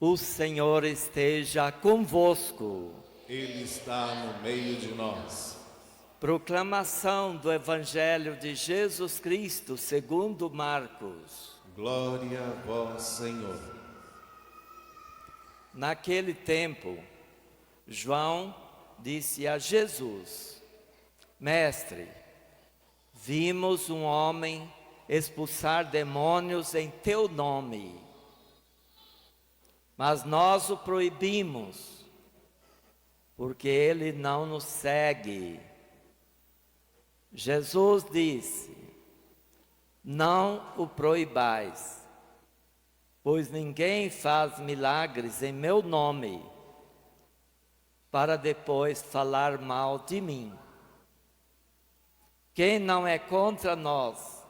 O Senhor esteja convosco. Ele está no meio de nós. Proclamação do Evangelho de Jesus Cristo segundo Marcos. Glória a vós, Senhor. Naquele tempo, João disse a Jesus: Mestre, vimos um homem expulsar demônios em teu nome, mas nós o proibimos, porque ele não nos segue. Jesus disse: Não o proibais, pois ninguém faz milagres em meu nome, para depois falar mal de mim. Quem não é contra nós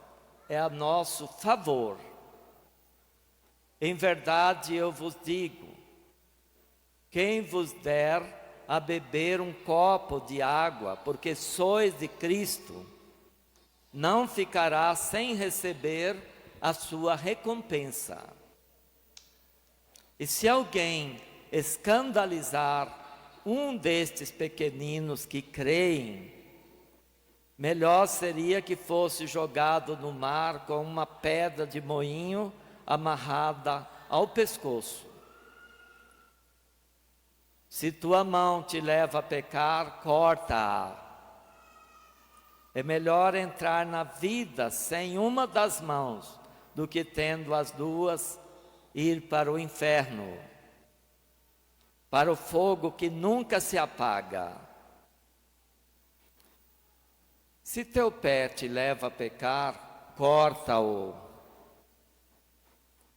é a nosso favor. Em verdade eu vos digo, quem vos der a beber um copo de água, porque sois de Cristo, não ficará sem receber a sua recompensa. E se alguém escandalizar um destes pequeninos que creem, melhor seria que fosse jogado no mar com uma pedra de moinho amarrada ao pescoço. Se tua mão te leva a pecar, corta-a. É melhor entrar na vida sem uma das mãos, do que tendo as duas, ir para o inferno, para o fogo que nunca se apaga. Se teu pé te leva a pecar, corta-o.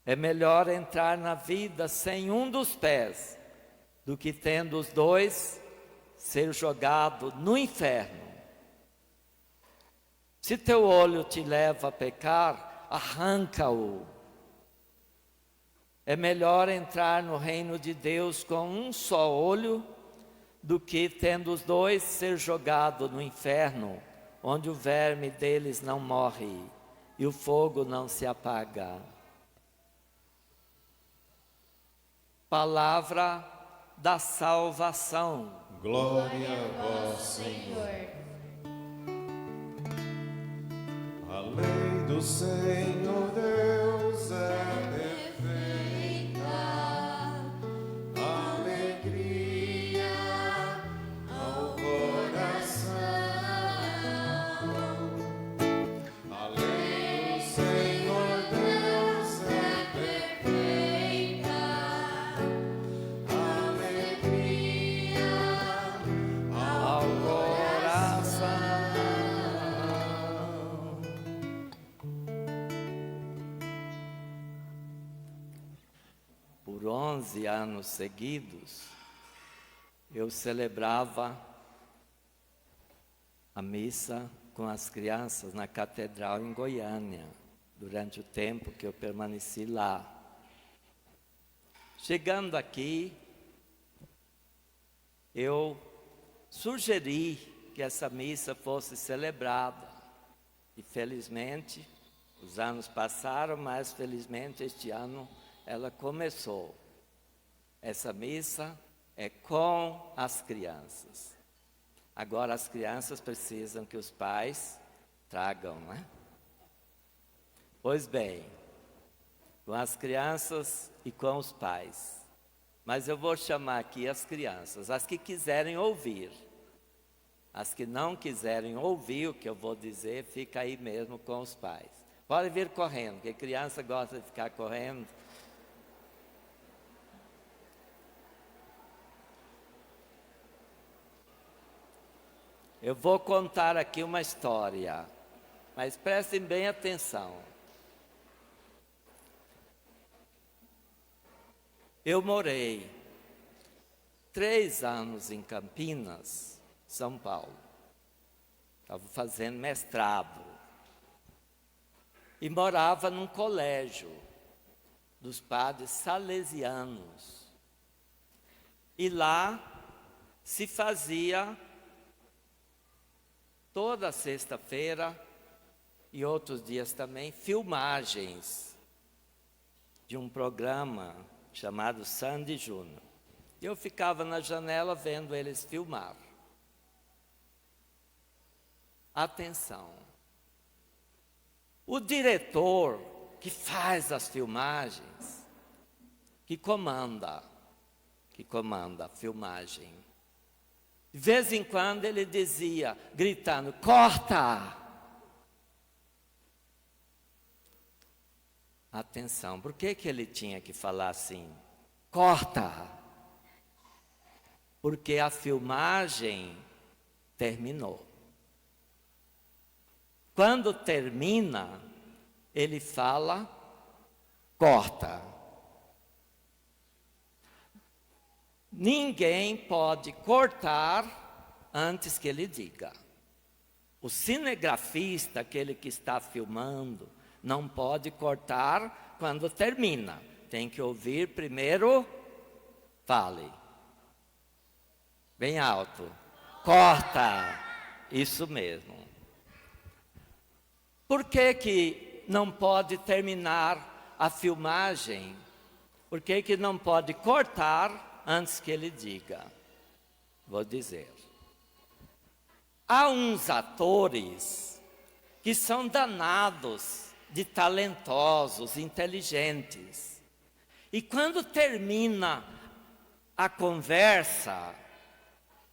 É melhor entrar na vida sem um dos pés, do que tendo os dois, ser jogado no inferno. Se teu olho te leva a pecar, arranca-o. É melhor entrar no reino de Deus com um só olho, do que tendo os dois, ser jogado no inferno, onde o verme deles não morre e o fogo não se apaga. Palavra da salvação. Glória a vós, Senhor. A lei do Senhor Deus é perfeita, alegria ao coração. A lei do Senhor Deus é perfeita, alegria Ao coração. Por 11 anos seguidos, eu celebrava a missa com as crianças na catedral em Goiânia, durante o tempo que eu permaneci lá. Chegando aqui, eu sugeri que essa missa fosse celebrada. E felizmente, os anos passaram, mas felizmente este ano ela começou. Essa missa é com as crianças. Agora as crianças precisam que os pais tragam, né? Pois bem, com as crianças e com os pais. Mas eu vou chamar aqui as crianças, as que quiserem ouvir. As que não quiserem ouvir o que eu vou dizer, fica aí mesmo com os pais. Pode vir correndo, porque criança gosta de ficar correndo. Eu vou contar aqui uma história, mas prestem bem atenção. Eu morei 3 anos em Campinas, São Paulo. Estava fazendo mestrado. E morava num colégio dos padres salesianos. E lá se fazia toda sexta-feira e outros dias também filmagens de um programa chamado Sandy Júnior. Eu ficava na janela vendo eles filmar. Atenção. O diretor que faz as filmagens, que comanda a filmagem. De vez em quando ele dizia, gritando, corta! Atenção, por que ele tinha que falar assim? Corta! Porque a filmagem terminou. Quando termina, ele fala, corta. Ninguém pode cortar antes que ele diga. O cinegrafista, aquele que está filmando, não pode cortar quando termina. Tem que ouvir primeiro, fale. Bem alto. Corta. Isso mesmo. Por que não pode terminar a filmagem? Por que não pode cortar antes que ele diga? Vou dizer. Há uns atores que são danados de talentosos, inteligentes. E quando termina a conversa,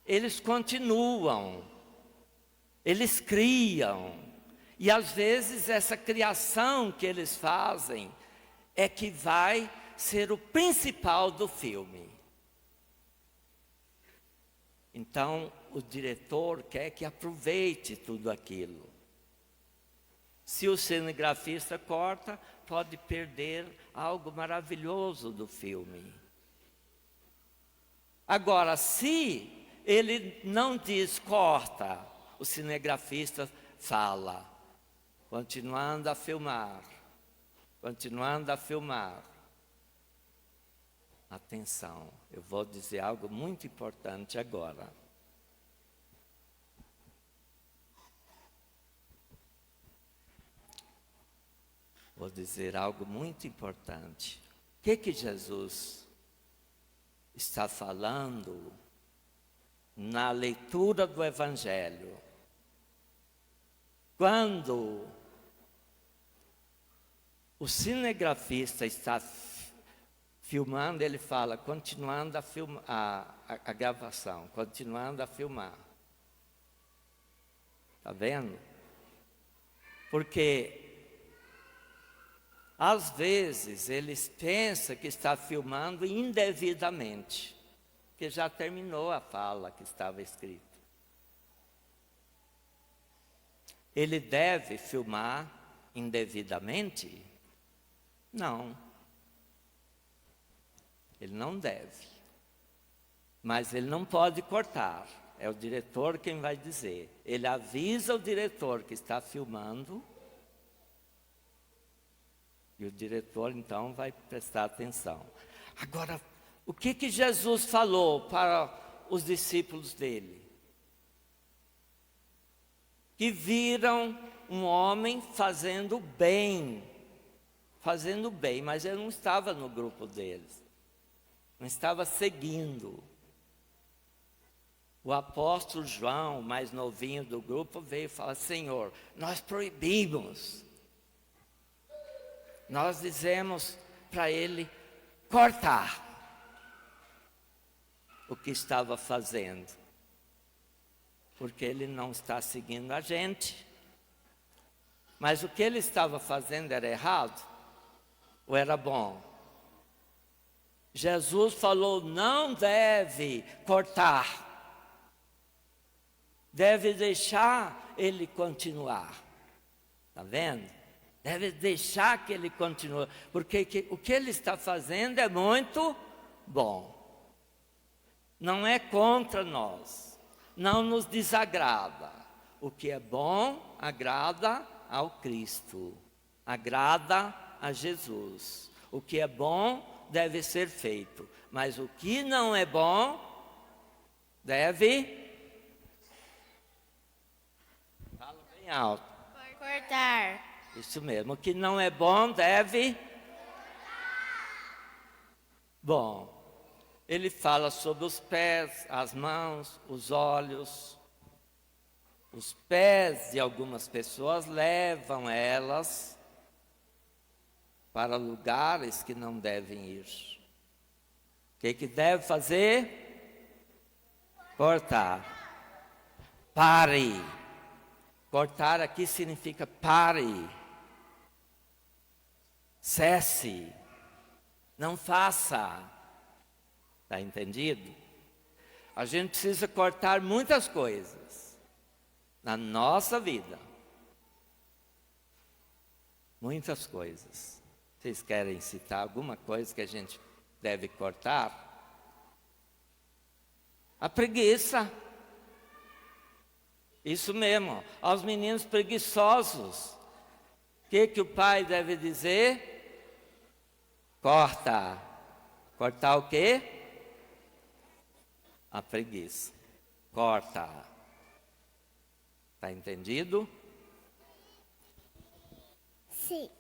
eles continuam, eles criam. E às vezes essa criação que eles fazem é que vai ser o principal do filme. Então o diretor quer que aproveite tudo aquilo. Se o cinegrafista corta, pode perder algo maravilhoso do filme. Agora, se ele não diz corta, o cinegrafista fala, continuando a filmar, continuando a filmar. Atenção, eu vou dizer algo muito importante agora. Vou dizer algo muito importante. O que Jesus está falando na leitura do Evangelho? Quando o cinegrafista está filmando, ele fala, continuando a filmar, a gravação, continuando a filmar. Está vendo? Porque às vezes eles pensam que está filmando indevidamente, que já terminou a fala que estava escrita. Ele deve filmar indevidamente? Não. Ele não deve. Mas ele não pode cortar. É o diretor quem vai dizer. Ele avisa o diretor que está filmando. E o diretor, então, vai prestar atenção. Agora, o que Jesus falou para os discípulos dele? Que viram um homem fazendo bem, mas ele não estava no grupo deles, não estava seguindo. O apóstolo João, o mais novinho do grupo, veio e falou, Senhor, nós proibimos, nós dizemos para ele cortar o que estava fazendo. Porque ele não está seguindo a gente. Mas o que ele estava fazendo era errado? Ou era bom? Jesus falou, não deve cortar. Deve deixar ele continuar. Está vendo? Deve deixar que ele continue. Porque o que ele está fazendo é muito bom. Não é contra nós. Não nos desagrada. O que é bom agrada ao Cristo, agrada a Jesus. O que é bom deve ser feito, mas o que não é bom deve... Fala bem alto. Cortar. Isso mesmo, o que não é bom deve... Bom, ele fala sobre os pés, as mãos, os olhos. Os pés de algumas pessoas levam elas para lugares que não devem ir. O que deve fazer? Cortar. Pare. Cortar aqui significa pare. Cesse. Não faça. Está entendido? A gente precisa cortar muitas coisas na nossa vida. Muitas coisas. Vocês querem citar alguma coisa que a gente deve cortar? A preguiça. Isso mesmo. Aos meninos preguiçosos, o que o pai deve dizer? Corta. Cortar o quê? A preguiça. Corta. Está entendido? Sim.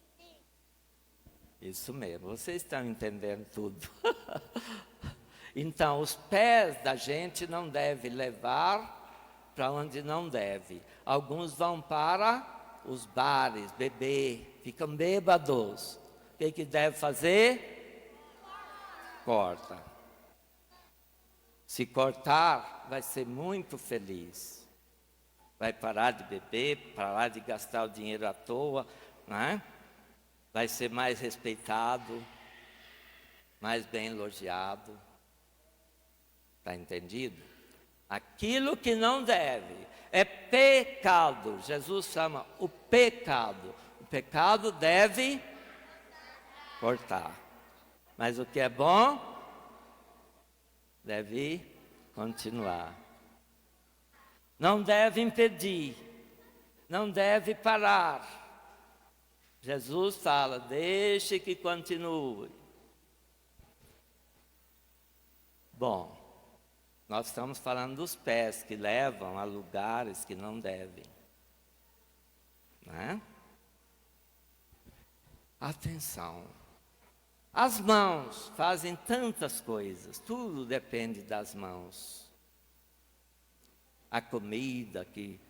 Isso mesmo, vocês estão entendendo tudo. Então, os pés da gente não devem levar para onde não deve. Alguns vão para os bares, beber, ficam bêbados. O que deve fazer? Corta. Se cortar, vai ser muito feliz. Vai parar de beber, parar de gastar o dinheiro à toa, né? Vai ser mais respeitado, mais bem elogiado. Está entendido? Aquilo que não deve é pecado. Jesus chama o pecado. O pecado deve cortar. Mas o que é bom deve continuar. Não deve impedir. Não deve parar. Jesus fala, deixe que continue. Bom, nós estamos falando dos pés que levam a lugares que não devem. Né? Atenção. As mãos fazem tantas coisas, tudo depende das mãos. A comida que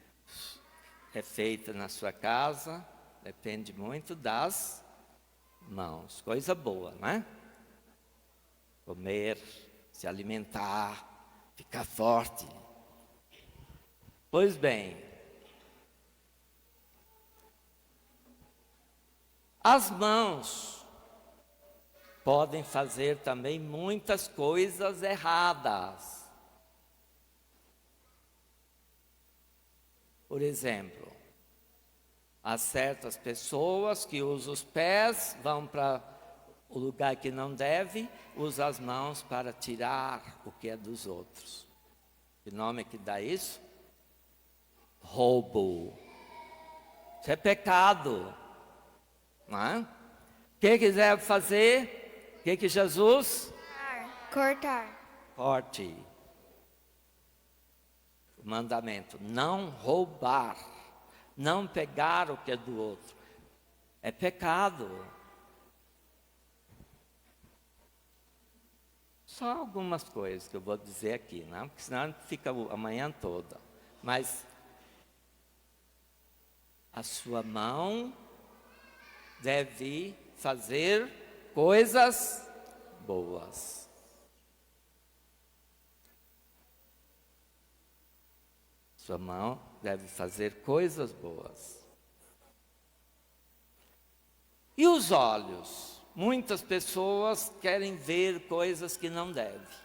é feita na sua casa depende muito das mãos. Coisa boa, né? Comer, se alimentar, ficar forte. Pois bem, as mãos podem fazer também muitas coisas erradas. Por exemplo, há certas pessoas que usam os pés, vão para o lugar que não deve, usam as mãos para tirar o que é dos outros. Que nome que dá isso? Roubo. Isso é pecado. Não é? O que deve fazer? O que Jesus? Cortar. Corte. O mandamento, não roubar. Não pegar o que é do outro. É pecado. Só algumas coisas que eu vou dizer aqui, não? Porque senão fica a manhã toda. Mas a sua mão deve fazer coisas boas. Sua mão deve fazer coisas boas. E os olhos? Muitas pessoas querem ver coisas que não devem.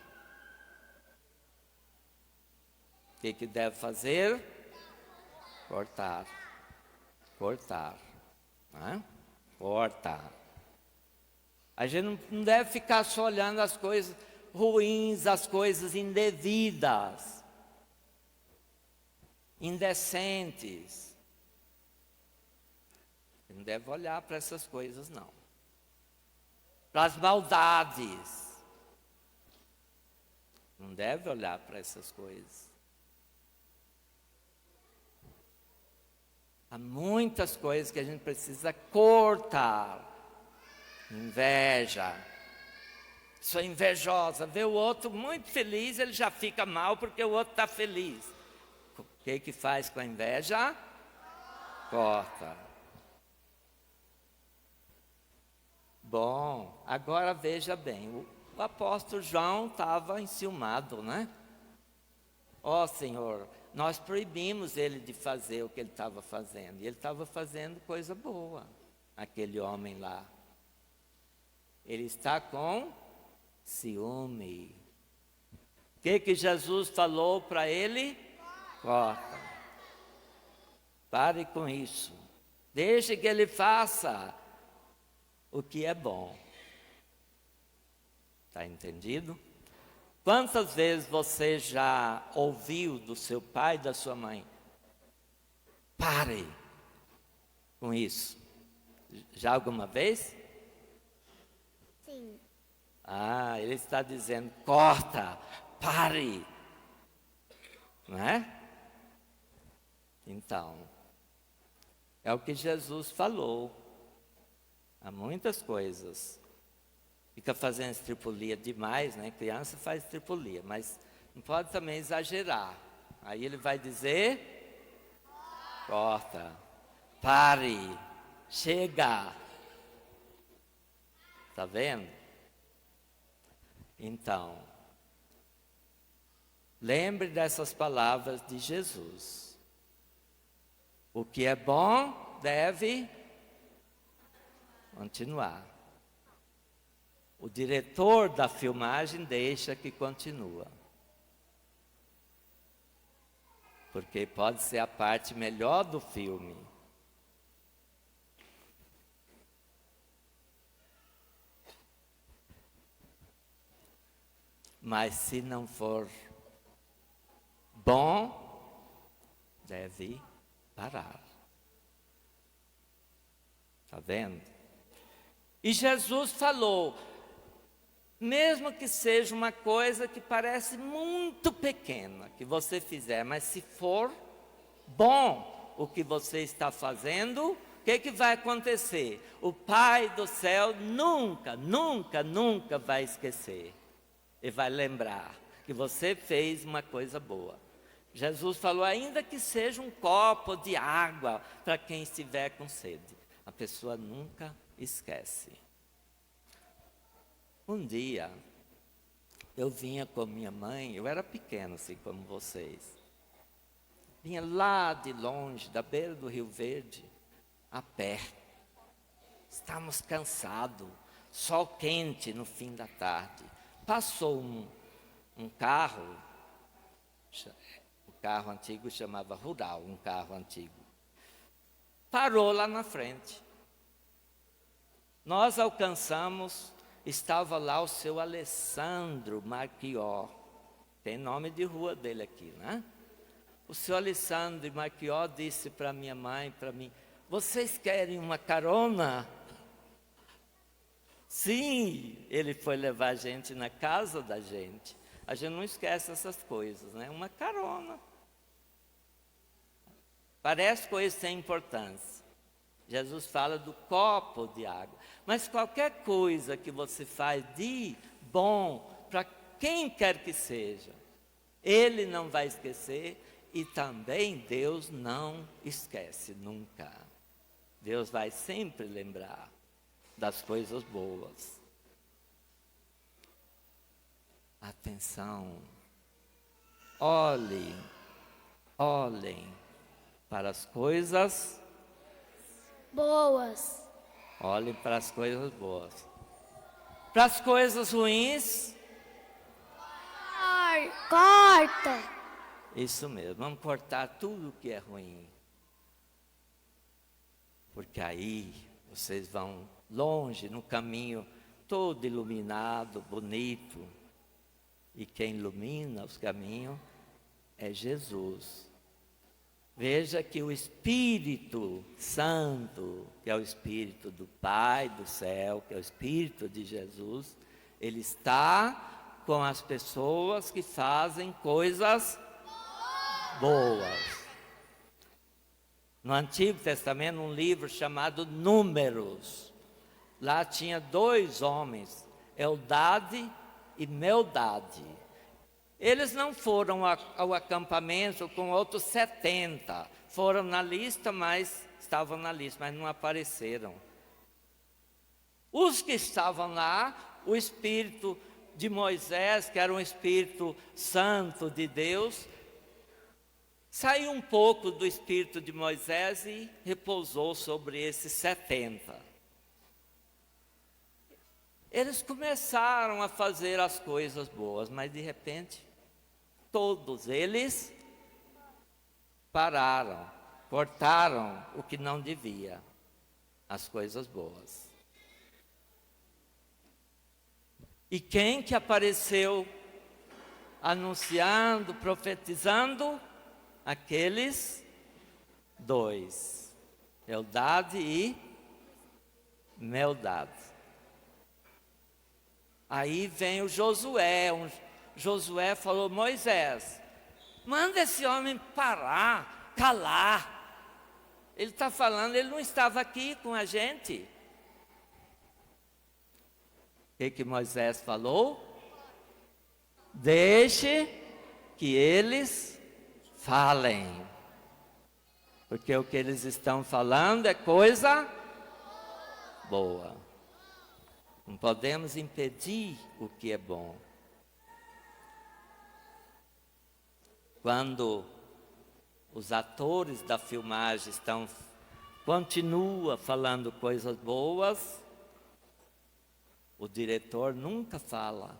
O que deve fazer? Cortar. Cortar. Né? Cortar. A gente não deve ficar só olhando as coisas ruins, as coisas indevidas, indecentes. Não deve olhar para essas coisas, não. Para as maldades. Não deve olhar para essas coisas. Há muitas coisas que a gente precisa cortar. Inveja, Pessoa invejosa, vê o outro muito feliz, ele já fica mal porque o outro está feliz. O que faz com a inveja? Corta. Bom, agora veja bem, o apóstolo João estava enciumado, né? Ó Senhor, nós proibimos ele de fazer o que ele estava fazendo. E ele estava fazendo coisa boa, aquele homem lá. Ele está com ciúme. O que Jesus falou para ele? Corta. Pare com isso. Deixe que ele faça o que é bom. Está entendido? Quantas vezes você já ouviu do seu pai e da sua mãe? Pare com isso. Já alguma vez? Sim. Ah, ele está dizendo, corta, pare. Não é? Então, é o que Jesus falou. Há muitas coisas. Fica fazendo estripulia demais, né? Criança faz estripulia, mas não pode também exagerar. Aí ele vai dizer, corta, pare, chega. Está vendo? Então, lembre dessas palavras de Jesus. O que é bom deve continuar. O diretor da filmagem deixa que continua. Porque pode ser a parte melhor do filme. Mas se não for bom, deve parar. Está vendo? E Jesus falou, mesmo que seja uma coisa que parece muito pequena, que você fizer, mas se for bom o que você está fazendo, o que vai acontecer? O Pai do céu nunca, nunca, nunca vai esquecer. E vai lembrar que você fez uma coisa boa. Jesus falou, ainda que seja um copo de água para quem estiver com sede. A pessoa nunca esquece. Um dia, eu vinha com minha mãe, eu era pequeno assim como vocês. Vinha lá de longe, da beira do Rio Verde, a pé. Estávamos cansados, sol quente no fim da tarde. Passou um carro, o carro antigo chamava Rural, um carro antigo. Parou lá na frente. Nós alcançamos, estava lá o seu Alessandro Marchió. Tem nome de rua dele aqui, né? O seu Alessandro Marchió disse para minha mãe, para mim, vocês querem uma carona? Sim, ele foi levar a gente na casa da gente. A gente não esquece essas coisas, né? Uma carona. Parece coisa sem importância. Jesus fala do copo de água. Mas qualquer coisa que você faz de bom, para quem quer que seja, Ele não vai esquecer e também Deus não esquece nunca. Deus vai sempre lembrar das coisas boas. Atenção, olhem para as coisas Boas. olhem para as coisas boas. Para as coisas ruins, Corta. isso mesmo, vamos cortar tudo que é ruim. Porque aí vocês vão longe no caminho todo iluminado, bonito. E quem ilumina os caminhos é Jesus. Veja que o Espírito Santo, que é o Espírito do Pai do céu, que é o Espírito de Jesus, ele está com as pessoas que fazem coisas boas. No Antigo Testamento, um livro chamado Números. Lá tinha 2 homens Eldade e Meldade. Eles não foram ao acampamento com outros 70. Foram na lista, mas estavam na lista, mas não apareceram. Os que estavam lá, o espírito de Moisés, que era um espírito santo de Deus, saiu um pouco do espírito de Moisés e repousou sobre esses 70. Eles começaram a fazer as coisas boas, mas de repente, todos eles pararam, cortaram o que não devia, as coisas boas. E quem que apareceu anunciando, profetizando? Aqueles dois, Eldade e Meldade. Aí vem o Josué. Josué falou: Moisés, manda esse homem parar, calar. Ele está falando, ele não estava aqui com a gente. O que Moisés falou? Deixe que eles falem, porque o que eles estão falando é coisa boa. Não podemos impedir o que é bom. Quando os atores da filmagem continuam falando coisas boas, o diretor nunca fala,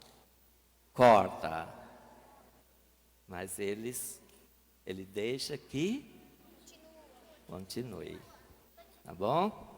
corta. Mas ele deixa que continue. Tá bom?